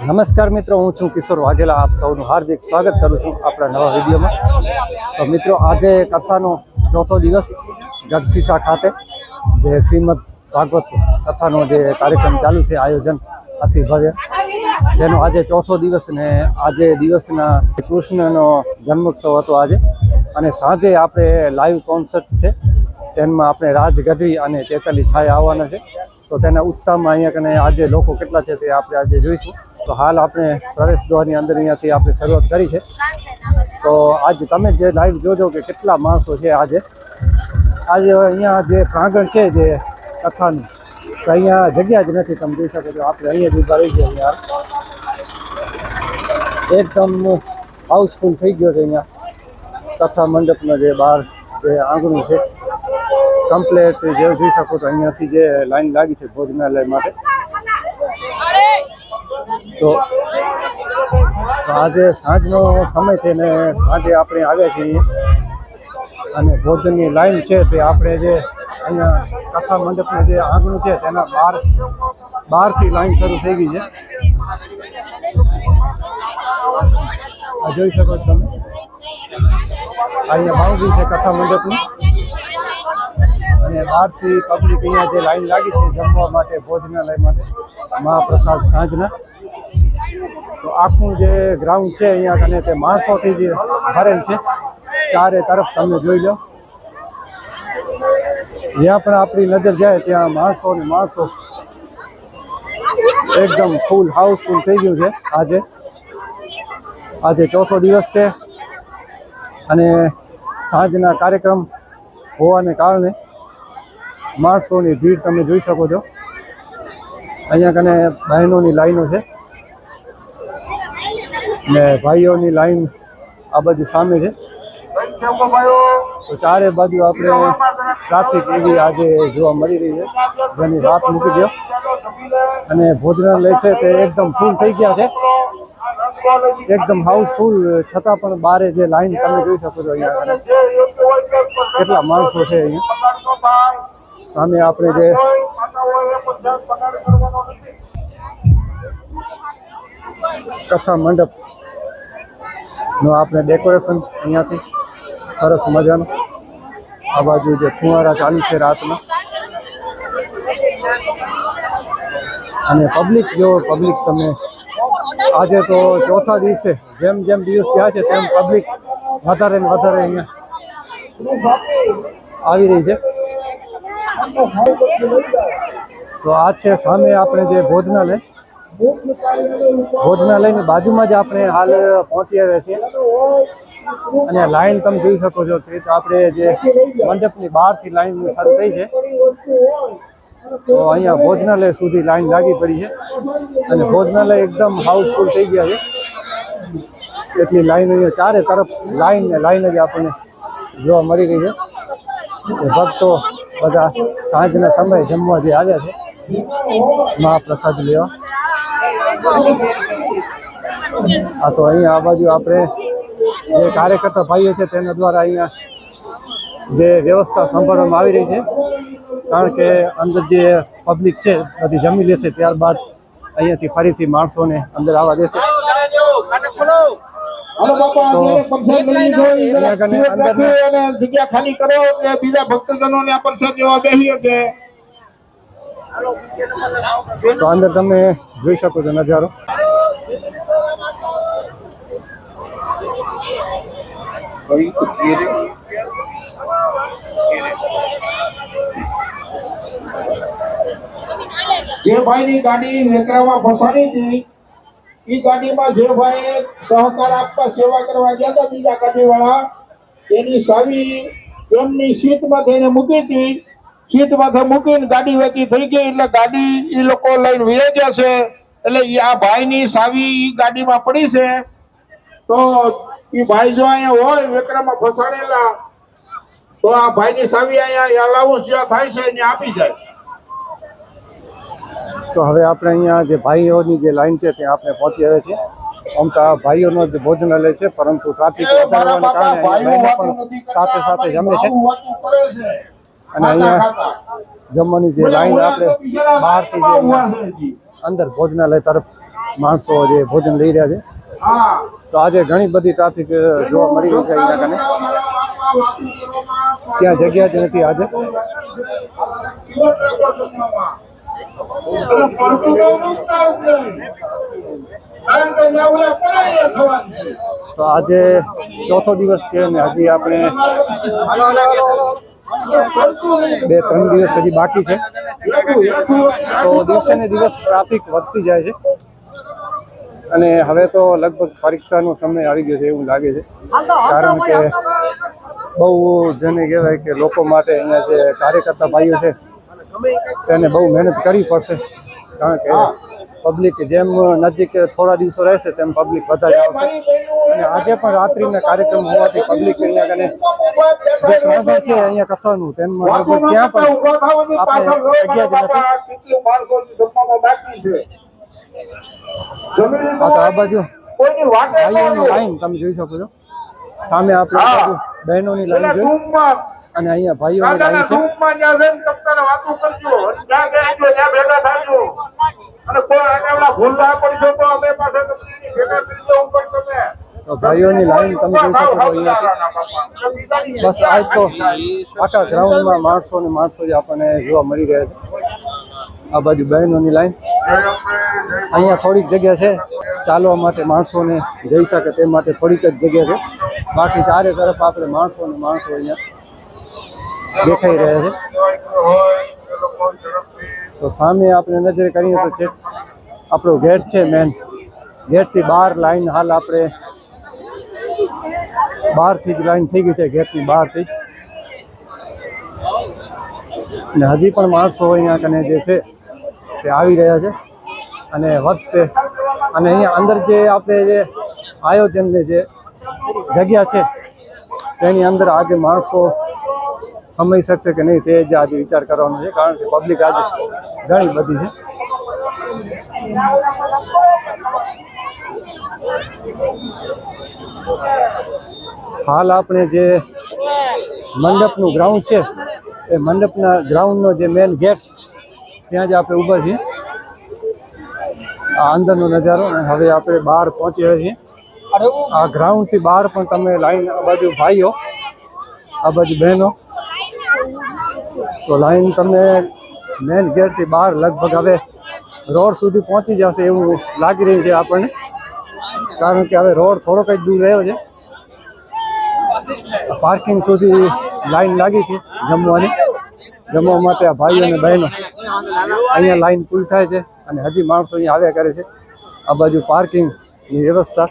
નમસ્કાર મિત્રો, હું છું કિશોર વાઘેલા. આપ સૌનું હાર્દિક સ્વાગત કરું છું આપણા નવા વિડીયોમાં. તો મિત્રો, આજે કથાનો ચોથો દિવસ ગઢશીશા ખાતે જે શ્રીમદ ભાગવત કથાનો જે કાર્યક્રમ ચાલુ છે, આયોજન અતિ ભવ્ય, તેનો આજે ચોથો દિવસ ને આજે દિવસના કૃષ્ણનો જન્મોત્સવ હતો આજે. અને સાંજે આપણે લાઈવ કોન્સર્ટ છે, તેમાં આપણે રાજ ગઢવી અને ચેતલી છાયા આવવાના છે. તો તેના ઉત્સાહમાં અહીંયા કને આજે લોકો કેટલા છે તે આપણે આજે જોઈશું. તો હાલ આપણે પ્રવેશ દ્વારની અંદર અહીંયાથી આપણે શરૂઆત કરી છે. તો આજે તમે જે લાઈવ જોજો કે કેટલા માણસો છે આજે અહીંયા જે પ્રાંગણ છે જે કથાનું, તો અહીંયા જગ્યા જ નથી. તમે જોઈ શકો છો, આપણે અહીંયા જ ઊભા રહી ગયા. અહીંયા એકદમ હાઉસફુલ થઈ ગયો છે. અહીંયા કથા મંડપનો જે બહાર જે આંગણું છે કમ્પ્લેટ જે જોઈ શકો છો. અહીંયાથી જે લાઈન લાગી છે ભોજનાલય માટે. તો આજે સાંજનો સમય છે ને સાંજે આપણે આવ્યા છીએ અને ભોજનની લાઈન છે તે આપણે જે અહીંયા કથા મંડપનું જે આંગણું છે તેના બહારથી લાઈન શરૂ થઈ ગઈ છે. જોઈ શકો છો તમે, અહીંયા બાઉન્ડ્રી છે કથા મંડપની અને બહારથી પબ્લિક અહીંયા જે લાઈન લાગી છે જમવા માટે, ભોજનાલય માટે, મહાપ્રસાદ સાંજના. તો આખું જે ગ્રાઉન્ડ છે અહીંયા કને તે માણસોથી જ ભરેલ છે ચારે તરફ. તમે જોઈ લો, જ્યાં પણ આપણી નજર જાય ત્યાં માણસો ને માણસો. એકદમ ફૂલ હાઉસફુલ થઈ ગયું છે. આજે ચોથો દિવસ છે અને સાંજના કાર્યક્રમ હોવાને કારણે માણસોની ભીડ તમે જોઈ શકો છો. અહીંયા કને બહેનોની લાઈનો છે ને ભાઈઓની લાઈન આ બાજુ સામે છે. તો ચારે બાજુ આપણે ટ્રાફિક એવી આજે જોવા મળી રહી છે, જેની વાત મૂકી દો. અને ભોજનાલય છે તે એકદમ ફૂલ થઈ ગયા છે, એકદમ હાઉસફુલ. છતાં પણ બારે જે લાઈન તમે જોઈ શકો છો, અહીંયા કેટલા માણસો છે. અહીંયા સામે આપણે જે કથા મંડપ નો આપણે ડેકોરેશન અહીંયાથી સરસ મજાનું. આ બાજુ જે ફુવારા ચાલુ છે રાતના. અને પબ્લિક જો પબ્લિક તમે આજે તો ચોથા દિવસે જેમ જેમ દિવસ થયા છે તેમ પબ્લિક વધારે ને વધારે અહીંયા આવી રહી છે. તો આ છે સામે આપણે જે ભોજનાલયની બાજુમાં જ આપણે હાલ પહોંચી આવ્યા છીએ. અને લાઈન તમે જોઈ શકો છો. તો આપણે જે મંડપની બહારથી લાઈન શરૂ થઈ છે, તો અહીંયા ભોજનાલય સુધી લાઈન લાગી પડી છે. અને ભોજનાલય એકદમ હાઉસફુલ થઈ ગયા છે. એટલી લાઈન અહીંયા ચારે તરફ લાઈન ને લાઈન જ આપણને જોવા મળી રહી છે. ભક્તો બધા સાંજના સમયે જમવા જે આવ્યા છે મહાપ્રસાદ લેવા. આ તો અહીંયા આ બાજુ આપણે જે કાર્યકર્તા ભાઈઓ છે તેના દ્વારા અહીંયા જે વ્યવસ્થા સંભાળવામાં આવી રહી છે. કારણ કે અંદર જે પબ્લિક છે બધી જમી લેશે, ત્યારબાદ અહીંયાથી ફરીથી માણસોને અંદર આવવા દેશે. જગ્યા ખાલી કરો એટલે બીજા ભક્તજનોને આ પ્રસાદ લેવા બેસી શકે. તો અંદર તમે જોઈ શકો છો નજારો. જે ભાઈની ગાડી વેકરામાં ફસાણી હતી, એ ગાડીમાં જે ભાઈ સહકાર આપવા સેવા કરવા ગયા હતા બીજા ગાડીવાળા, એની ચાવી એમની સીટ માંથી એને મૂકી હતી. સીટ માંથી મૂકીને ગાડી વેચી થઈ ગઈ એટલે ગાડી એ લોકો લઈને વહી ગયા છે. એટલે આ ભાઈની ચાવી એ ગાડીમાં પડી છે. તો એ ભાઈ જો અહીંયા હોય વેકરામાં ફસાણેલા, તો આ ભાઈની ચાવી અહીંયા અલાઉન્સ જ્યાં થાય છે એને આપી જાય. તો હવે આપણે અહીંયા જે ભાઈઓની જે લાઈન છે ત્યાં આપણે પહોંચી આવ્યા છીએ. આમ તો આ ભાઈઓનો જ ભોજનાલય છે, પરંતુ ટ્રાફિક વધારે હોવાના કારણે બહેનો પણ સાથે સાથે જમે છે. અને અહીંયા જમવાની જે લાઈન આપણે બહારથી જે અંદર ભોજનાલય તરફ માણસો જે ભોજન લઈ રહ્યા છે. હા તો આજે ઘણી બધી ટ્રાફિક જોવા મળી રહી છે અહીંયા કને. ત્યાં જગ્યા જ નથી આજે. તો આજે ચોથો દિવસ છે અને હજી આપણે 2-3 દિવસ હજી બાકી છે. તો દિવસે ને દિવસ ટ્રાફિક વધતી જાય છે અને હવે તો લગભગ પરીક્ષાનો સમય આવી ગયો છે એવું લાગે છે. કારણ કે બહુ જેને કહેવાય કે લોકો માટે અહીંયા જે કાર્યકર્તા ભાઈઓ છે તેને બહુ મહેનત કરવી પડશે. કારણ કે પબ્લિક જેમ નજીક થોડા દિવસો રહેશે તેમ પબ્લિક વધારે આવશે. અને આજે પણ રાત્રિના કાર્યક્રમ હોવાથી પબ્લિક અહીંયા કને જે પ્રાંગણ છે અહીંયા કથાનું તેમાં લગભગ ક્યાં પણ આપણે જગ્યા જ નથી. હા તો આ બાજુ ભાઈઓની લાઈન તમે જોઈ શકો છો. સામે આપણે આ બાજુ બહેનોની લાઈન જોઈ અને અહીંયા ભાઈઓની લાઈન છે. તો ભાઈઓની લાઈન તમે જોઈ શકો છો અહીંયાથી. બસ આજ તો આખા ગ્રાઉન્ડમાં માણસો ને માણસો જ આપણને જોવા મળી રહ્યા છે. આ બાજુ બહેનોની લાઈન. અહીંયા થોડીક જગ્યા છે ચાલવા માટે, માણસોને જઈ શકે તે માટે થોડીક જ જગ્યા છે. બાકી ચારે તરફ આપણે માણસો ને માણસો અહીંયા દેખાઈ રહ્યા છે. તો સામે આપણે નજર કરીએ તો છે આપણો ગેટ છે મેન. ગેટથી બહાર લાઈન હાલ આપણે બહારથી જ લાઈન થઈ ગઈ છે, ગેટની બહારથી જ. અને હજી પણ માણસો અહીંયા કને જે છે તે આવી રહ્યા છે અને વધશે. અને અહીંયા અંદર જે આપણે જે આયોજનની જે જગ્યા છે તેની અંદર આજે માણસો સમય શકશે કે નહીં તે જ આજે વિચાર કરવાનો છે. કારણ કે પબ્લિક આજે ઘણી બધી છે. હાલ આપણે જે મંડપનું ગ્રાઉન્ડ છે એ મંડપના ગ્રાઉન્ડનો જે મેન ગેટ ત્યાં જ આપણે ઊભા છીએ. આ અંદરનો નજારો. અને હવે આપણે બહાર પહોંચી રહ્યા છીએ. આ ગ્રાઉન્ડથી બહાર પણ તમે લાઈન, આ બાજુ ભાઈઓ, આ બાજુ બહેનો. તો લાઈન તમે મેન ગેટથી બહાર લગભગ હવે રોડ સુધી પહોંચી જશે એવું લાગી રહ્યું છે આપણને. કારણ કે હવે રોડ થોડોક જ દૂર રહ્યો છે. પાર્કિંગ સુધી લાઈન લાગી છે જમવાની. જમવા માટે આ ભાઈઓ અને બહેનો અહીંયા લાઈન પૂરી થાય છે અને હજી માણસો અહીંયા આવ્યા કરે છે. આ બાજુ પાર્કિંગની વ્યવસ્થા.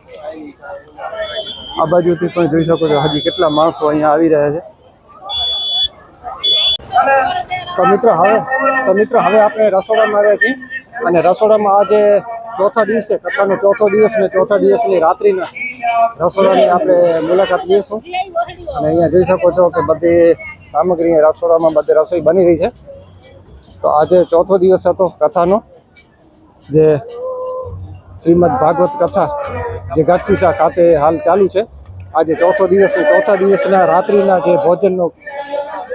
આ બાજુથી પણ જોઈ શકો છો હજી કેટલા માણસો અહીંયા આવી રહ્યા છે. તો મિત્રો હવે આપણે રસોડામાં આવ્યા છીએ અને રસોડામાં આજે ચોથા દિવસે કથાનો ચોથો દિવસ ને ચોથા દિવસની રાત્રિના રસોડાની આપણે મુલાકાત લઈશું. અને અહીંયા જોઈ શકો છો કે બધી સામગ્રી રસોડામાં બધી રસોઈ બની રહી છે. તો આજે ચોથો દિવસ હતો કથાનો, જે શ્રીમદ ભાગવત કથા જે ગઢશીશા ખાતે હાલ ચાલુ છે. આજે ચોથો દિવસ, ચોથા દિવસના રાત્રિના જે ભોજનનો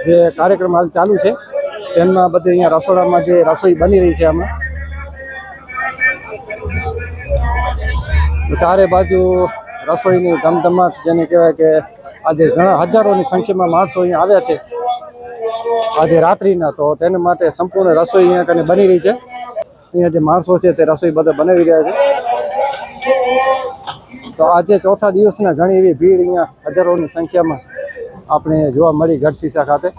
જે કાર્યક્રમ હાલ ચાલુ છે તેમાં બધી અહીંયા રસોડામાં જે રસોઈ બની રહી છે હમણાં. ચારે બાજુ રસોઈની ધમધમાટ, જેને કહેવાય કે આજે ઘણા હજારોની સંખ્યામાં માણસો અહીંયા આવ્યા છે આજે રાત્રિના. તો તેના માટે સંપૂર્ણ રસોઈ અહીંયા કને બની રહી છે. અહીંયા જે માણસો છે તે રસોઈ બધા બનાવી રહ્યા છે. તો આજે ચોથા દિવસના ઘણી એવી ભીડ અહીંયા હજારોની સંખ્યામાં આપણે જોવા મળી ગઢશીશા ખાતે.